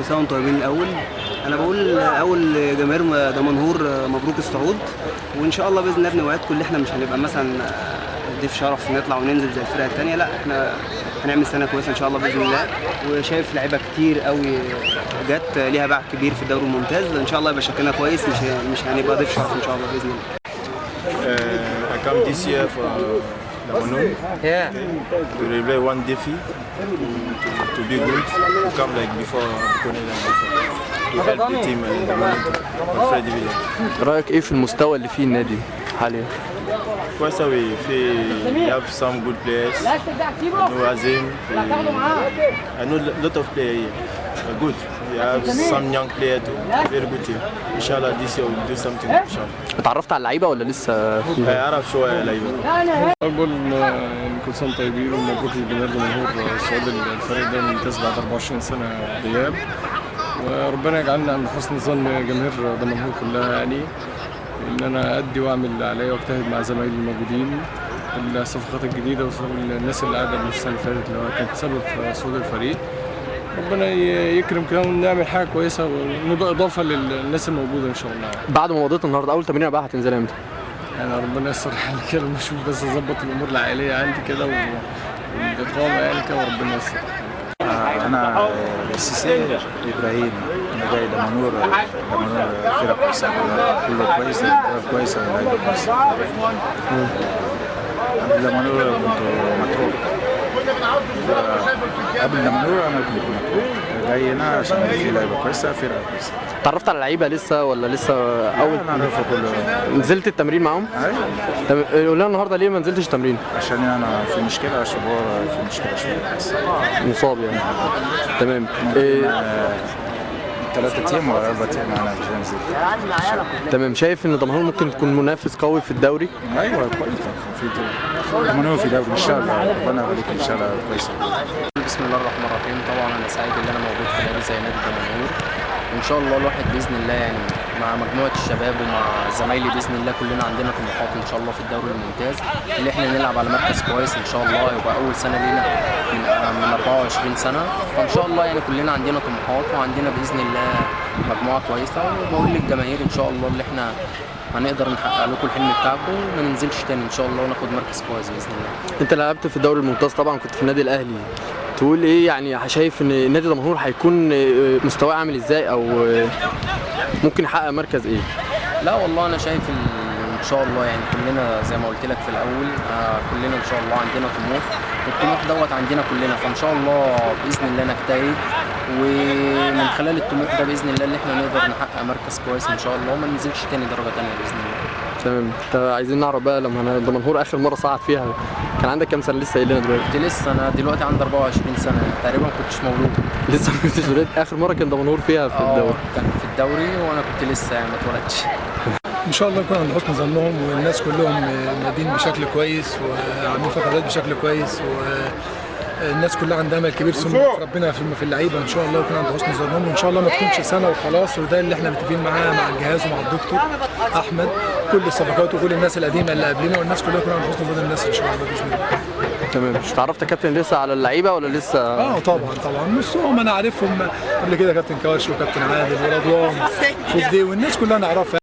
سنه وانتم طيبين. الاول انا بقول اول جماهير دمنهور مبروك الصعود، وان شاء الله باذن الله بنوعدكم ان احنا مش هنبقى مثلا ضيف شرف نطلع وننزل زي الفرقه الثانيه، لا احنا هنعمل سنه كويسه ان شاء الله باذن الله. وشايف لعيبه كتير قوي جت ليها باع كبير في الدوري الممتاز، ان شاء الله يبقى شكلنا كويس، مش هنبقى ضيف شرف ان شاء الله باذن الله. I come this year for Damanhur. Yeah. To replay one Defi to be good. To come like before Bukone and before. To help the team in Damanhur on Fred Villa. رأيك ايه في المستوى اللي فيه النادي حاليا؟ كويس أوي we have some good players. I know Azim. I know lot of players here. Good. We have some young players too. Very good team. Inshallah this year we'll do something. Inshallah. اتعرفت على اللعيبه ولا لسه؟ أعرف شوية لعيبة. أقول كل سنة طيبين ومبروك لجماهير دمنهور صعود الفريق ده الممتاز بعد 24 سنة غياب، وربنا يجعلنا من حسن ظن جماهير دمنهور كلها، يعني إن أنا أدي وأعمل اللي عليا وأجتهد مع زمايلي الموجودين، الصفقات الجديدة والناس اللي قاعدة من السنة اللي فاتت اللي كانت سبب في صعود الفريق. ربنا يكرم كده ونعمل حاجة كويسة ونبقى إضافة للناس الموجودة إن شاء الله. بعد ما مضيت النهارده أول تمرين بقى هتنزل امتى؟ يعني ربنا ييسر حالي كده ونشوف، بس أظبط الأمور العائلية عندي كده والإقامة يعني كده، وربنا ييسر. أنا السيسي إبراهيم، أنا جاي دمنهور فرقة كويسة، كله كويس، فرقة كويسة، لعيبة كويسة. قبل دمنهور كنت مطروح، قبل دمنهور أنا كنت مطروح، جاي هنا عشان في لعيبة كويسة، فرقة كويسة. اتعرفت على اللعيبه لسه ولا لسه اول؟ أنا أعرفه كله. نزلت التمرين معاهم؟ أيوة. طب قول لنا النهارده ليه ما نزلتش تمرين؟ عشان أنا في مشكلة شبور، في مشكلة شوية بس. مصاب يعني. تمام. 3 أيام ولا 4 أيام أنا مش هنزل. تمام. شايف ان دمنهور ممكن تكون منافس قوي في الدوري؟ أيوة كويس، في دمنهور في دوري إن شاء الله، ربنا يخليك إن شاء الله كويسة. بسم الله الرحمن الرحيم. طبعا انا سعيد ان انا موجود في نادي زي نادي دمنهور، وان شاء الله الواحد باذن الله يعني مع مجموعه الشباب ومع زمايلي باذن الله كلنا عندنا طموحات ان شاء الله في الدوري الممتاز، اللي احنا نلعب على مركز كويس ان شاء الله، يبقى اول سنه لينا من 24 سنه، فان شاء الله يعني كلنا عندنا طموحات وعندنا باذن الله مجموعه كويسه. وبقول للجماهير ان شاء الله اللي احنا هنقدر نحقق لكم الحلم بتاعكم وما ننزلش تاني ان شاء الله وناخد مركز كويس باذن الله. انت لعبت في الدوري الممتاز طبعا، كنت في النادي الاهلي، تقول ايه يعني؟ شايف ان نادي دمنهور هيكون مستواه عامل ازاي، او ممكن يحقق مركز ايه؟ لا والله انا شايف ان شاء الله يعني كلنا زي ما قلت لك في الاول كلنا ان شاء الله عندنا طموح، والطموح دوت عندنا كلنا، فان شاء الله باذن الله نجتهد، ومن خلال الطموح ده باذن الله اللي احنا نقدر نحقق مركز كويس ان شاء الله وما ننزلش تاني درجه تانيه باذن الله. تمام. عايزين نعرف بقى لما دمنهور اخر مره صعد فيها كان عندك كام سنه؟ لسه قايل لنا دلوقتي. كنت لسه انا دلوقتي عندي 24 سنه تقريبا، ما كنتش مولود. لسه ما كنتش ولد. اخر مره كان دمنهور فيها في الدوري؟ كان في الدوري وانا كنت لسه يعني ما اتولدتش. ان شاء الله نكون عند حسن ظنهم، والناس كلهم مادين بشكل كويس وعاملين فترات بشكل كويس، والناس كلها عندها امل كبير ثم ربنا في اللعيبه ان شاء الله يكون عند حسن ظنهم، وان شاء الله ما تكونش سنه وخلاص، وده اللي احنا متفقين معاه مع الجهاز ومع الدكتور احمد، كل الصفقات وكل الناس القديمه اللي قبلنا، والناس كلها تكون عند حسن ظن الناس ان شاء الله باذن الله. تمام. اتعرفت يا كابتن لسه على اللعيبه ولا لسه؟ طبعا نصهم انا عارفهم قبل كده، كابتن كواشي وكابتن عادل ورضوان والناس كلها نعرفها.